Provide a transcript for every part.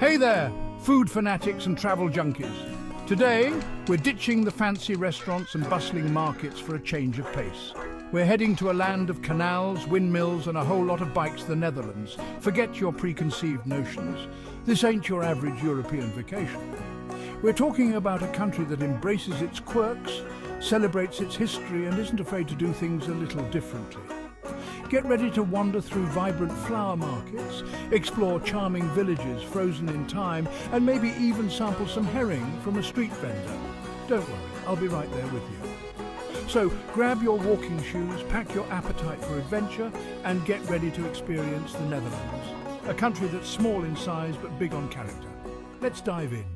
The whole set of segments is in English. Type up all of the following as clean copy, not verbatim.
Hey there, food fanatics and travel junkies. Today, we're ditching the fancy restaurants and bustling markets for a change of pace. We're heading to a land of canals, windmills and a whole lot of bikes, the Netherlands. Forget your preconceived notions. This ain't your average European vacation. We're talking about a country that embraces its quirks, celebrates its history and isn't afraid to do things a little differently. Get ready to wander through vibrant flower markets, explore charming villages frozen in time, and maybe even sample some herring from a street vendor. Don't worry, I'll be right there with you. So grab your walking shoes, pack your appetite for adventure, and get ready to experience the Netherlands, a country that's small in size but big on character. Let's dive in.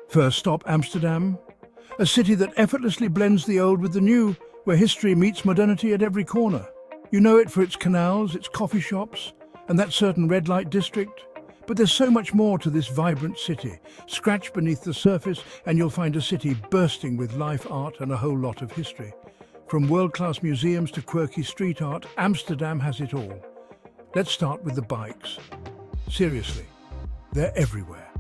First stop, Amsterdam, a city that effortlessly blends the old with the new, where history meets modernity at every corner. You know it for its canals, its coffee shops, and that certain red light district. But there's so much more to this vibrant city. Scratch beneath the surface and you'll find a city bursting with life, art and a whole lot of history. From world-class museums to quirky street art, Amsterdam has it all. Let's start with the bikes. Seriously, they're everywhere.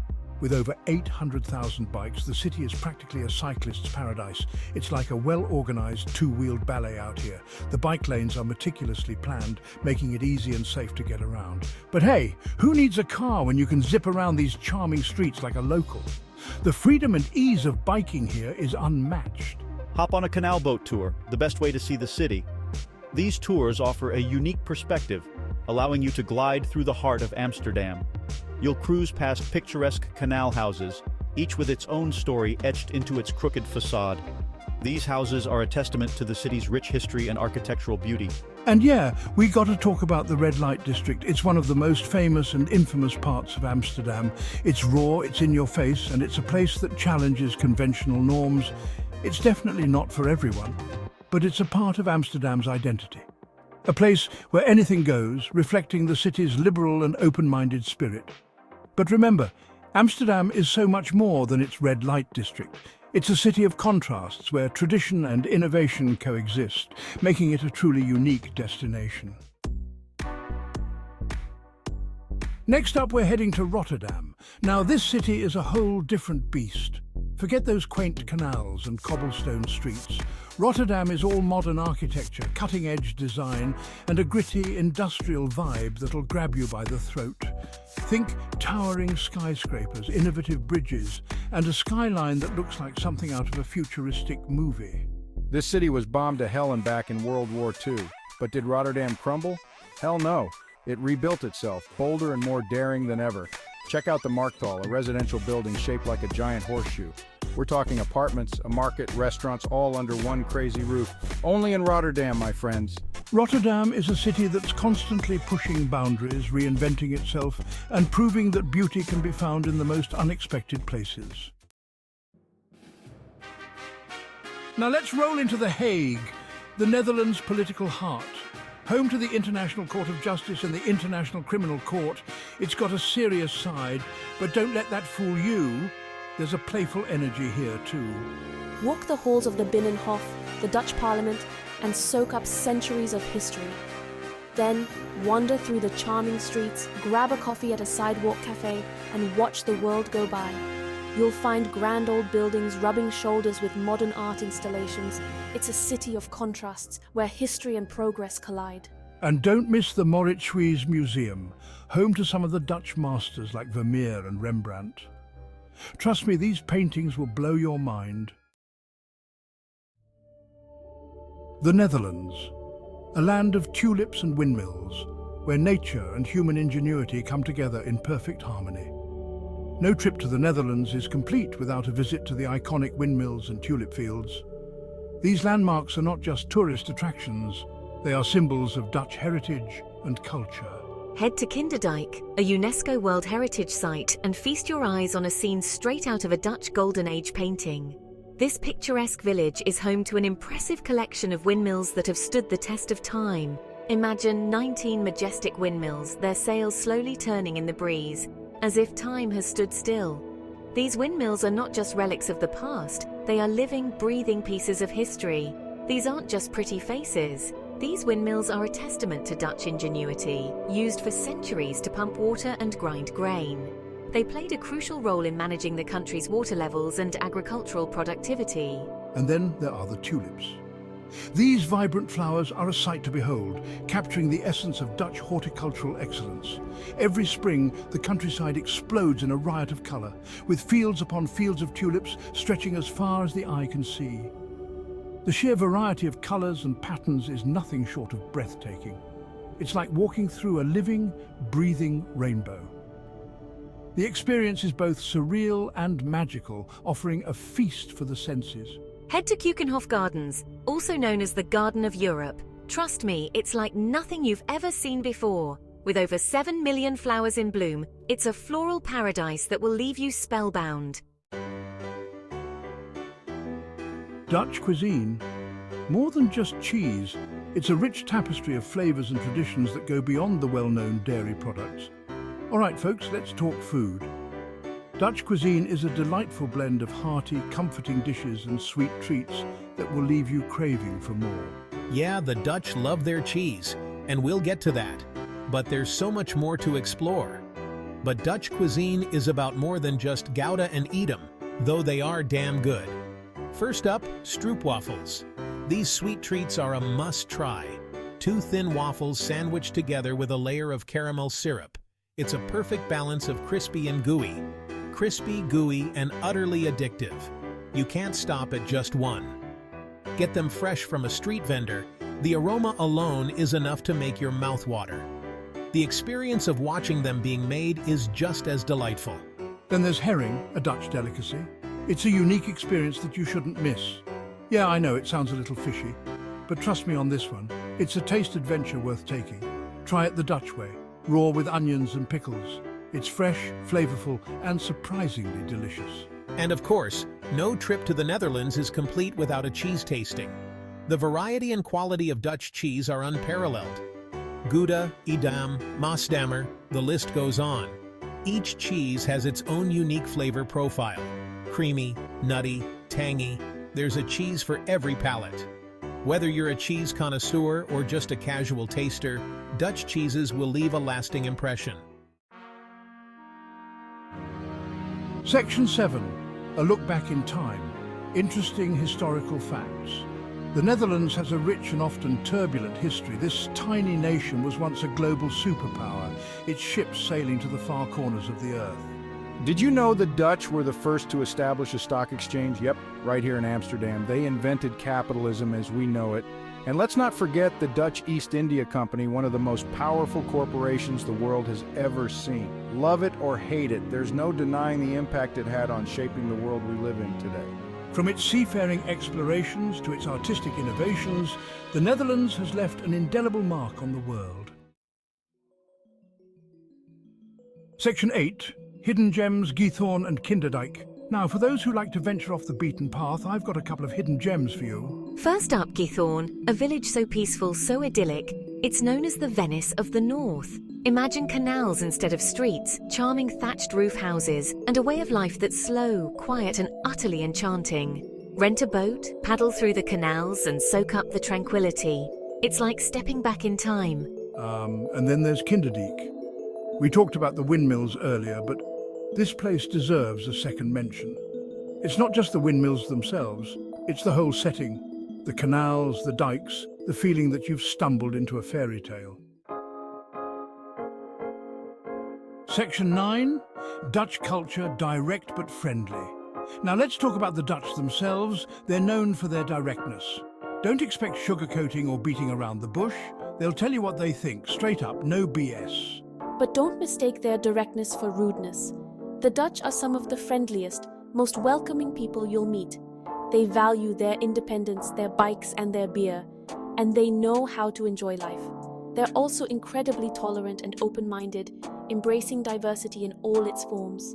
With over 800,000 bikes, the city is practically a cyclist's paradise. It's like a well-organized two-wheeled ballet out here. The bike lanes are meticulously planned, making it easy and safe to get around. But hey, who needs a car when you can zip around these charming streets like a local? The freedom and ease of biking here is unmatched. Hop on a canal boat tour, the best way to see the city. These tours offer a unique perspective, allowing you to glide through the heart of Amsterdam. You'll cruise past picturesque canal houses, each with its own story etched into its crooked facade. These houses are a testament to the city's rich history and architectural beauty. And yeah, we got to talk about the red light district. It's one of the most famous and infamous parts of Amsterdam. It's raw, it's in your face, and it's a place that challenges conventional norms. It's definitely not for everyone, but it's a part of Amsterdam's identity. A place where anything goes, reflecting the city's liberal and open-minded spirit. But remember, Amsterdam is so much more than its red light district. It's a city of contrasts where tradition and innovation coexist, making it a truly unique destination. Next up, we're heading to Rotterdam. Now, this city is a whole different beast. Forget those quaint canals and cobblestone streets. Rotterdam is all modern architecture, cutting-edge design, and a gritty industrial vibe that'll grab you by the throat. Think towering skyscrapers, innovative bridges, and a skyline that looks like something out of a futuristic movie. This city was bombed to hell and back in World War II. But did Rotterdam crumble? Hell no. It rebuilt itself, bolder and more daring than ever. Check out the Markthal, a residential building shaped like a giant horseshoe. We're talking apartments, a market, restaurants, all under one crazy roof. Only in Rotterdam, my friends. Rotterdam is a city that's constantly pushing boundaries, reinventing itself, and proving that beauty can be found in the most unexpected places. Now let's roll into The Hague, the Netherlands' political heart. Home to the International Court of Justice and the International Criminal Court, it's got a serious side, but don't let that fool you. There's a playful energy here too. Walk the halls of the Binnenhof, the Dutch Parliament, and soak up centuries of history. Then wander through the charming streets, grab a coffee at a sidewalk cafe, and watch the world go by. You'll find grand old buildings rubbing shoulders with modern art installations. It's a city of contrasts where history and progress collide. And don't miss the Mauritshuis Museum, home to some of the Dutch masters like Vermeer and Rembrandt. Trust me, these paintings will blow your mind. The Netherlands, a land of tulips and windmills, where nature and human ingenuity come together in perfect harmony. No trip to the Netherlands is complete without a visit to the iconic windmills and tulip fields. These landmarks are not just tourist attractions, they are symbols of Dutch heritage and culture. Head to Kinderdijk, a UNESCO World Heritage Site, and feast your eyes on a scene straight out of a Dutch Golden Age painting. This picturesque village is home to an impressive collection of windmills that have stood the test of time. Imagine 19 majestic windmills, their sails slowly turning in the breeze, as if time has stood still. These windmills are not just relics of the past, they are living, breathing pieces of history. These aren't just pretty faces. These windmills are a testament to Dutch ingenuity, used for centuries to pump water and grind grain. They played a crucial role in managing the country's water levels and agricultural productivity. And then there are the tulips. These vibrant flowers are a sight to behold, capturing the essence of Dutch horticultural excellence. Every spring, the countryside explodes in a riot of colour, with fields upon fields of tulips stretching as far as the eye can see. The sheer variety of colours and patterns is nothing short of breathtaking. It's like walking through a living, breathing rainbow. The experience is both surreal and magical, offering a feast for the senses. Head to Keukenhof Gardens, also known as the Garden of Europe. Trust me, it's like nothing you've ever seen before. With over 7 million flowers in bloom, it's a floral paradise that will leave you spellbound. Dutch cuisine. More than just cheese, it's a rich tapestry of flavours and traditions that go beyond the well-known dairy products. All right, folks, let's talk food. Dutch cuisine is a delightful blend of hearty, comforting dishes and sweet treats that will leave you craving for more. Yeah, the Dutch love their cheese, and we'll get to that. But there's so much more to explore. But Dutch cuisine is about more than just Gouda and Edam, though they are damn good. First up, stroopwafels. These sweet treats are a must-try. 2 thin waffles sandwiched together with a layer of caramel syrup. It's a perfect balance of crispy and gooey. Crispy, gooey, and utterly addictive. You can't stop at just one. Get them fresh from a street vendor. The aroma alone is enough to make your mouth water. The experience of watching them being made is just as delightful. Then there's herring, a Dutch delicacy. It's a unique experience that you shouldn't miss. Yeah, I know it sounds a little fishy, but trust me on this one. It's a taste adventure worth taking. Try it the Dutch way, raw with onions and pickles. It's fresh, flavorful, and surprisingly delicious. And of course, no trip to the Netherlands is complete without a cheese tasting. The variety and quality of Dutch cheese are unparalleled. Gouda, Edam, Maasdammer, the list goes on. Each cheese has its own unique flavor profile. Creamy, nutty, tangy, there's a cheese for every palate. Whether you're a cheese connoisseur or just a casual taster, Dutch cheeses will leave a lasting impression. Section 7. A look back in time. Interesting historical facts. The Netherlands has a rich and often turbulent history. This tiny nation was once a global superpower, its ships sailing to the far corners of the earth. Did you know the Dutch were the first to establish a stock exchange? Yep, right here in Amsterdam. They invented capitalism as we know it. And let's not forget the Dutch East India Company, one of the most powerful corporations the world has ever seen. Love it or hate it, there's no denying the impact it had on shaping the world we live in today. From its seafaring explorations to its artistic innovations, the Netherlands has left an indelible mark on the world. Section 8. Hidden Gems, Giethoorn and Kinderdijk. Now, for those who like to venture off the beaten path, I've got a couple of hidden gems for you. First up, Giethoorn, a village so peaceful, so idyllic, it's known as the Venice of the North. Imagine canals instead of streets, charming thatched roof houses, and a way of life that's slow, quiet, and utterly enchanting. Rent a boat, paddle through the canals, and soak up the tranquility. It's like stepping back in time. And then there's Kinderdijk. We talked about the windmills earlier, but this place deserves a second mention. It's not just the windmills themselves, it's the whole setting. The canals, the dikes, the feeling that you've stumbled into a fairy tale. Section 9. Dutch culture, direct but friendly. Now let's talk about the Dutch themselves. They're known for their directness. Don't expect sugarcoating or beating around the bush. They'll tell you what they think, straight up, no BS. But don't mistake their directness for rudeness. The Dutch are some of the friendliest, most welcoming people you'll meet. They value their independence, their bikes and their beer, and they know how to enjoy life. They're also incredibly tolerant and open-minded, embracing diversity in all its forms.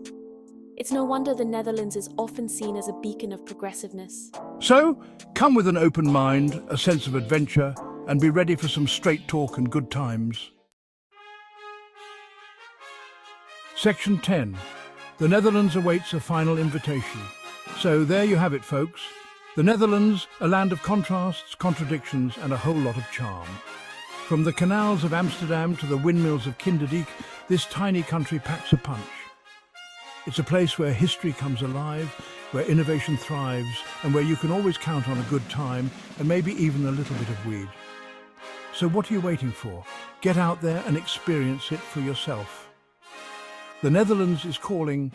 It's no wonder the Netherlands is often seen as a beacon of progressiveness. So, come with an open mind, a sense of adventure, and be ready for some straight talk and good times. Section 10. The Netherlands awaits a final invitation. So there you have it, folks. The Netherlands, a land of contrasts, contradictions, and a whole lot of charm. From the canals of Amsterdam to the windmills of Kinderdijk, this tiny country packs a punch. It's a place where history comes alive, where innovation thrives, and where you can always count on a good time and maybe even a little bit of weed. So what are you waiting for? Get out there and experience it for yourself. The Netherlands is calling.